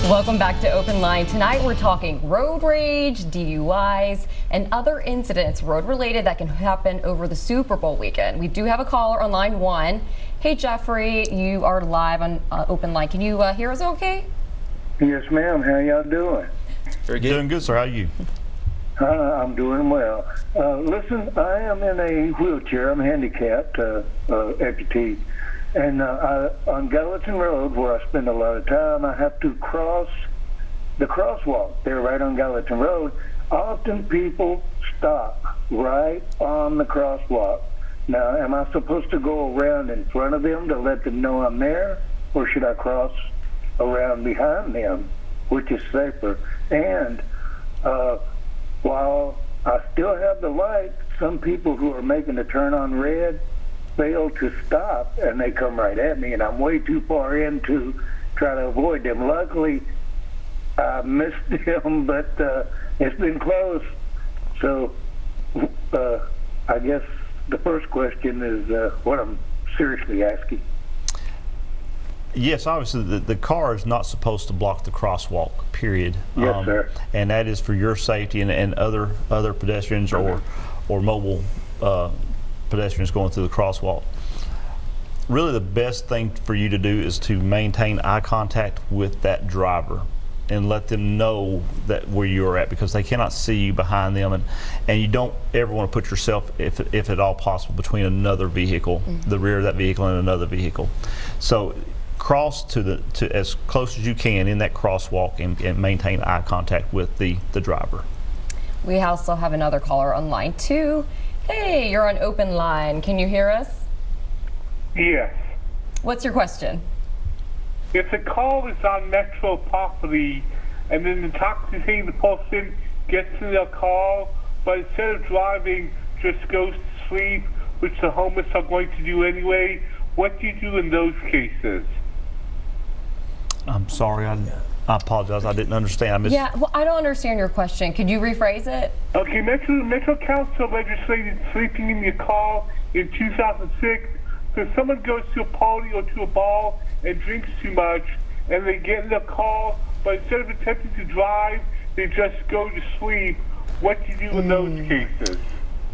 Welcome back to Open Line. Tonight we're talking road rage, DUIs, and other incidents road-related that can happen over the Super Bowl weekend. We do have a caller on line 1. Hey Jeffrey, you are live on Open Line. Can you hear us okay? Yes, ma'am. How y'all doing? Very good. Doing good, sir. How are you? I'm doing well. Listen, I am in a wheelchair. I'm handicapped, amputee. And on Gallatin Road, where I spend a lot of time, I have to cross the crosswalk there right on Gallatin Road. Often people stop right on the crosswalk. Now, am I supposed to go around in front of them to let them know I'm there, or should I cross around behind them, which is safer? And while I still have the light, some people who are making a turn on red fail to stop, and they come right at me, and I'm way too far in to try to avoid them. Luckily, I missed them, but it's been close. So I guess the first question is what I'm seriously asking. Yes, obviously the car is not supposed to block the crosswalk, period. Yes, sir. And that is for your safety and other pedestrians or mobile pedestrians going through the crosswalk. Really the best thing for you to do is to maintain eye contact with that driver and let them know that where you're at, because they cannot see you behind them, and you don't ever want to put yourself, if at all possible, between another vehicle, the rear of that vehicle and another vehicle. So cross to as close as you can in that crosswalk and maintain eye contact with the driver. We also have another caller on line 2. Hey, you're on Open Line. Can you hear us? Yes. What's your question? If the car is on metro property and then the intoxicated person gets in their car, but instead of driving just goes to sleep, which the homeless are going to do anyway, what do you do in those cases? I'm sorry, I apologize, I didn't understand. Yeah, well, I don't understand your question. Could you rephrase it? Okay, Metro Council legislated sleeping in your car in 2006. So if someone goes to a party or to a bar and drinks too much, and they get in their car, but instead of attempting to drive, they just go to sleep, what do you do in those cases?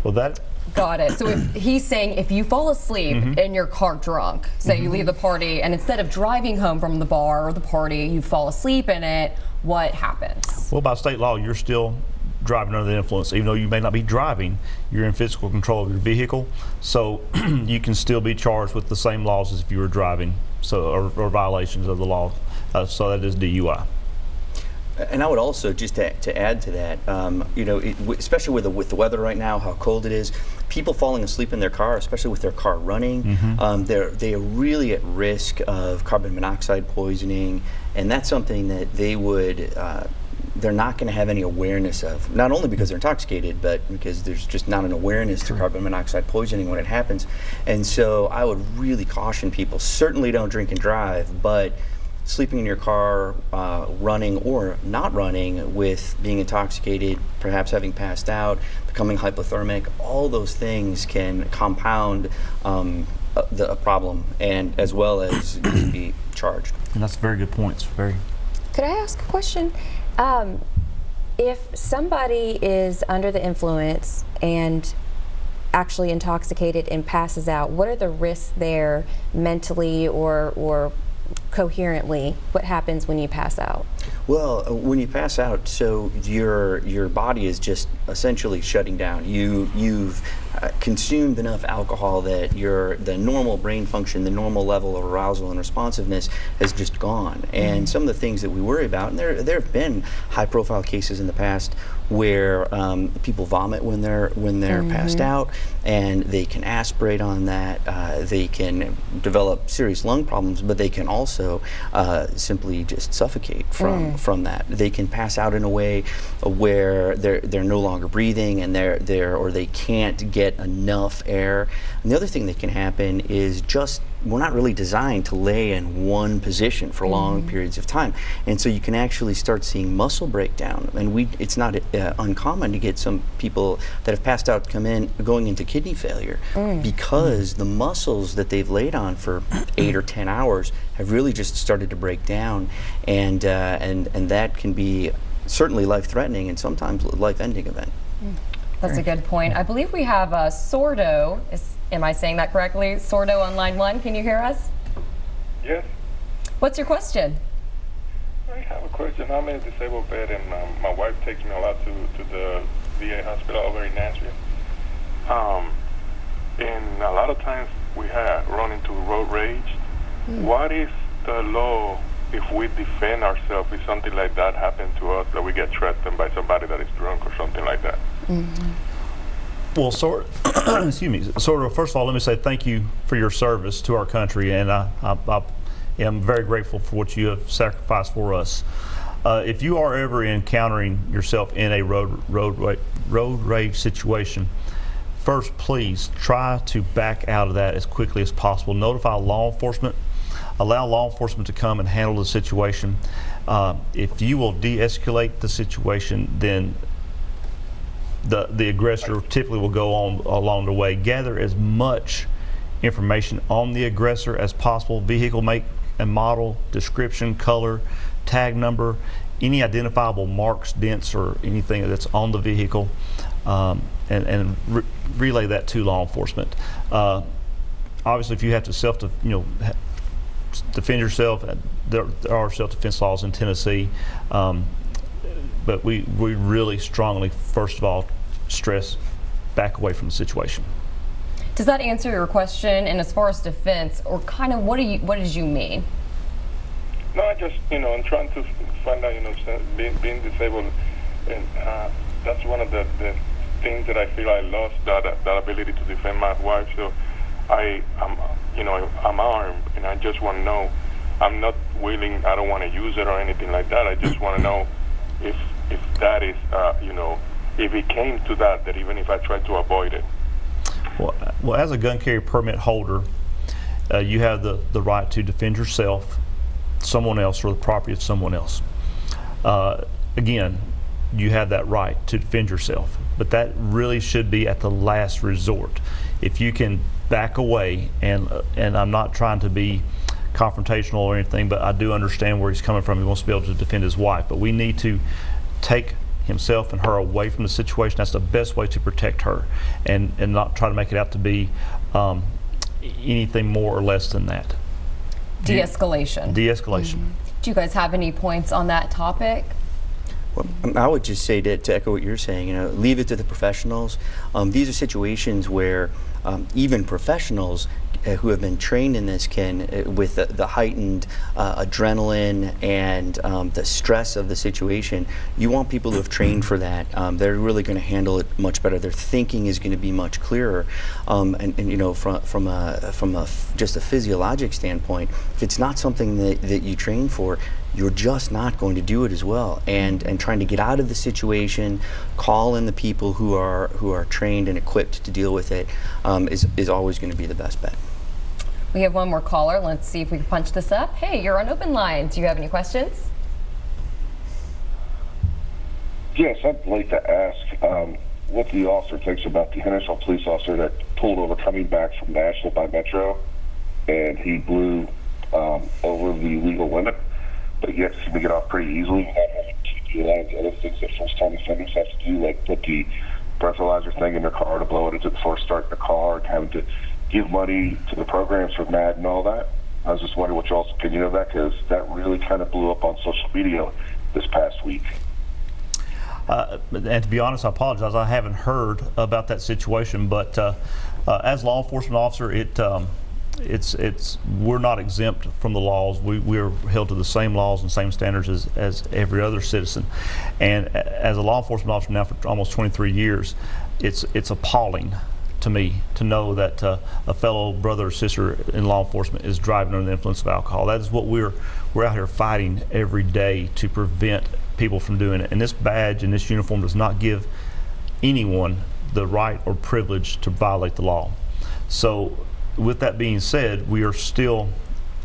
Well, that... Got it. So if he's saying if you fall asleep in your car drunk, say you leave the party, and instead of driving home from the bar or the party, you fall asleep in it, what happens? Well, by state law, you're still driving under the influence. Even though you may not be driving, you're in physical control of your vehicle, so you can still be charged with the same laws as if you were driving, so or violations of the law. So that is DUI. And I would also, just to add to that, you know, especially with the weather right now, how cold it is, people falling asleep in their car, especially with their car running, they are really at risk of carbon monoxide poisoning, and that's something that they would, they're not going to have any awareness of, not only because they're intoxicated, but because there's just not an awareness to carbon monoxide poisoning when it happens. And so I would really caution people, certainly don't drink and drive, but sleeping in your car, running or not running, with being intoxicated, perhaps having passed out, becoming hypothermic, all those things can compound the problem, and as well as you can be charged. And that's very good points. Very. Could I ask a question? If somebody is under the influence and actually intoxicated and passes out, what are the risks there mentally or coherently? What happens when you pass out? Well, when you pass out, so your body is just essentially shutting down. You've consumed enough alcohol that the normal brain function, the normal level of arousal and responsiveness has just gone. And some of the things that we worry about, and there have been high-profile cases in the past where people vomit when they're passed out, and they can aspirate on that. They can develop serious lung problems, but they can also simply just suffocate from that. They can pass out in a way where they're no longer breathing, and or they can't get enough air. And the other thing that can happen is just we're not really designed to lay in one position for long periods of time, and so you can actually start seeing muscle breakdown. And it's not uncommon to get some people that have passed out going into kidney failure because the muscles that they've laid on for 8 or 10 hours have really just started to break down, and that can be certainly life-threatening and sometimes life-ending event. That's a good point. I believe we have Sordo. Am I saying that correctly? Sordo on line 1. Can you hear us? Yes. What's your question? I have a question. I'm in a disabled vet, and my wife takes me a lot to the VA hospital over in Nashville. And a lot of times we have run into road rage. What is the law if we defend ourselves if something like that happens to us, that we get threatened by somebody that is drunk or something like that? Well, excuse me, first of all, let me say thank you for your service to our country, and I am very grateful for what you have sacrificed for us. If you are ever encountering yourself in a road rage situation, first, please try to back out of that as quickly as possible. Notify law enforcement. Allow law enforcement to come and handle the situation. If you will de-escalate the situation, then the aggressor typically will go on along the way. Gather as much information on the aggressor as possible: vehicle make and model, description, color, tag number, any identifiable marks, dents, or anything that's on the vehicle, and relay that to law enforcement. Obviously, if you have to defend yourself, there are self-defense laws in Tennessee, but we really strongly, first of all, stress back away from the situation. Does that answer your question? And as far as defense, or kind of what did you mean? No, I just, I'm trying to find out, being disabled, and that's one of the things that I feel I lost, that ability to defend my wife. So I'm armed, and I just want to know. I'm not willing. I don't want to use it or anything like that. I just want to know if that is, if it came to that even if I tried to avoid it. Well, as a gun carry permit holder, you have the right to defend yourself, someone else, or the property of someone else. Again, you have that right to defend yourself, but that really should be at the last resort. If you can back away, and I'm not trying to be confrontational or anything, but I do understand where he's coming from. He wants to be able to defend his wife, but we need to take himself and her away from the situation. That's the best way to protect her, and not try to make it out to be anything more or less than that. De-escalation. De-escalation. Do you guys have any points on that topic? Well, I would just say to echo what you're saying, leave it to the professionals. These are situations where even professionals who have been trained in this with the heightened adrenaline and the stress of the situation, you want people who have trained for that. They're really going to handle it much better. Their thinking is going to be much clearer. From just a physiologic standpoint, if it's not something that you train for, you're just not going to do it as well. And trying to get out of the situation, call in the people who are trained and equipped to deal with it, is always going to be the best bet. We have one more caller. Let's see if we can punch this up. Hey, you're on open line. Do you have any questions? Yes, I'd like to ask what the officer thinks about the Hendersonville police officer that pulled over coming back from Nashville by Metro, and he blew over the legal limit, but yet seemed to get off pretty easily without having to do a lot of the other things that first-time offenders have to do, like put the breathalyzer thing in their car to blow it into before starting the car, and having to give money to the programs for MAD and all that. I was just wondering what y'all's opinion of that, because that really kind of blew up on social media this past week. And to be honest, I apologize. I haven't heard about that situation, but as law enforcement officer, we're not exempt from the laws. We're held to the same laws and same standards as every other citizen. And as a law enforcement officer now for almost 23 years, it's appalling to me to know that a fellow brother or sister in law enforcement is driving under the influence of alcohol. That is what we're out here fighting every day to prevent people from doing it. And this badge and this uniform does not give anyone the right or privilege to violate the law. So with that being said, we are still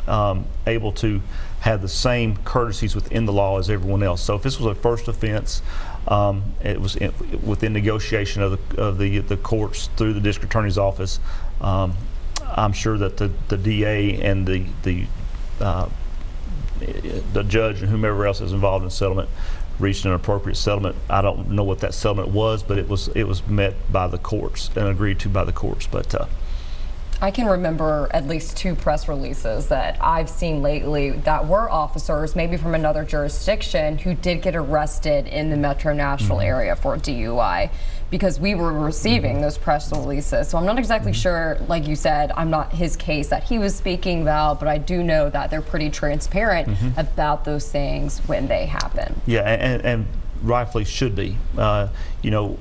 able to have the same courtesies within the law as everyone else. So if this was a first offense, it was within negotiation of the courts through the district attorney's office. I'm sure that the DA and the judge and whomever else is involved in the settlement reached an appropriate settlement. I don't know what that settlement was, but it was met by the courts and agreed to by the courts. But I can remember at least 2 press releases that I've seen lately that were officers, maybe from another jurisdiction, who did get arrested in the Metro Nashville area for DUI, because we were receiving those press releases. So I'm not exactly sure, like you said, I'm not his case that he was speaking about, but I do know that they're pretty transparent about those things when they happen. Yeah, and rightfully should be. You know,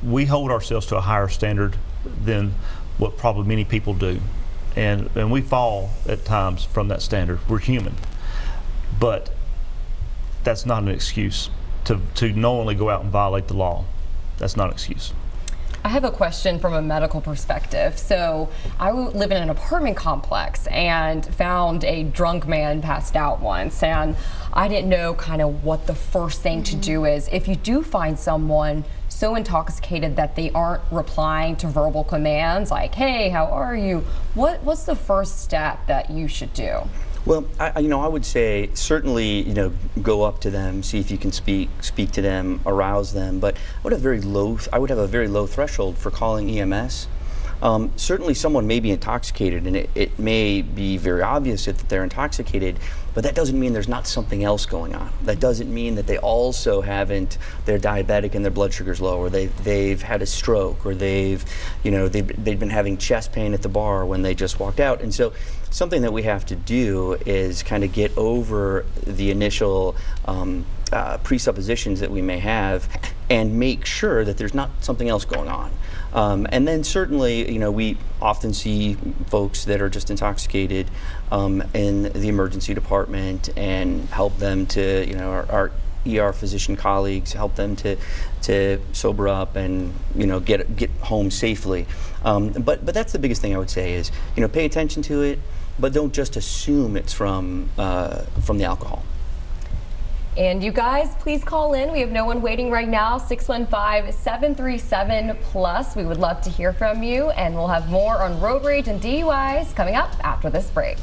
we hold ourselves to a higher standard than what probably many people do, and we fall at times from that standard. We're human, but that's not an excuse to knowingly go out and violate the law. That's not an excuse. I have a question from a medical perspective. So I live in an apartment complex and found a drunk man passed out once, and I didn't know kind of what the first thing to do is. If you do find someone so intoxicated that they aren't replying to verbal commands like, hey, how are you? What's the first step that you should do? Well, I would say certainly, go up to them, see if you can speak to them, arouse them. But I would have a very low threshold for calling EMS. Certainly, someone may be intoxicated, and it may be very obvious that they're intoxicated. But that doesn't mean there's not something else going on. That doesn't mean that they also they're diabetic and their blood sugar's low, or they've had a stroke, or they've been having chest pain at the bar when they just walked out. And so something that we have to do is kind of get over the initial presuppositions that we may have and make sure that there's not something else going on. And then certainly, we often see folks that are just intoxicated in the emergency department, and help them to, our ER physician colleagues help them to sober up and get home safely. But that's the biggest thing I would say is pay attention to it, but don't just assume it's from the alcohol. And you guys, please call in. We have no one waiting right now, 615-737-PLUS. We would love to hear from you, and we'll have more on road rage and DUIs coming up after this break.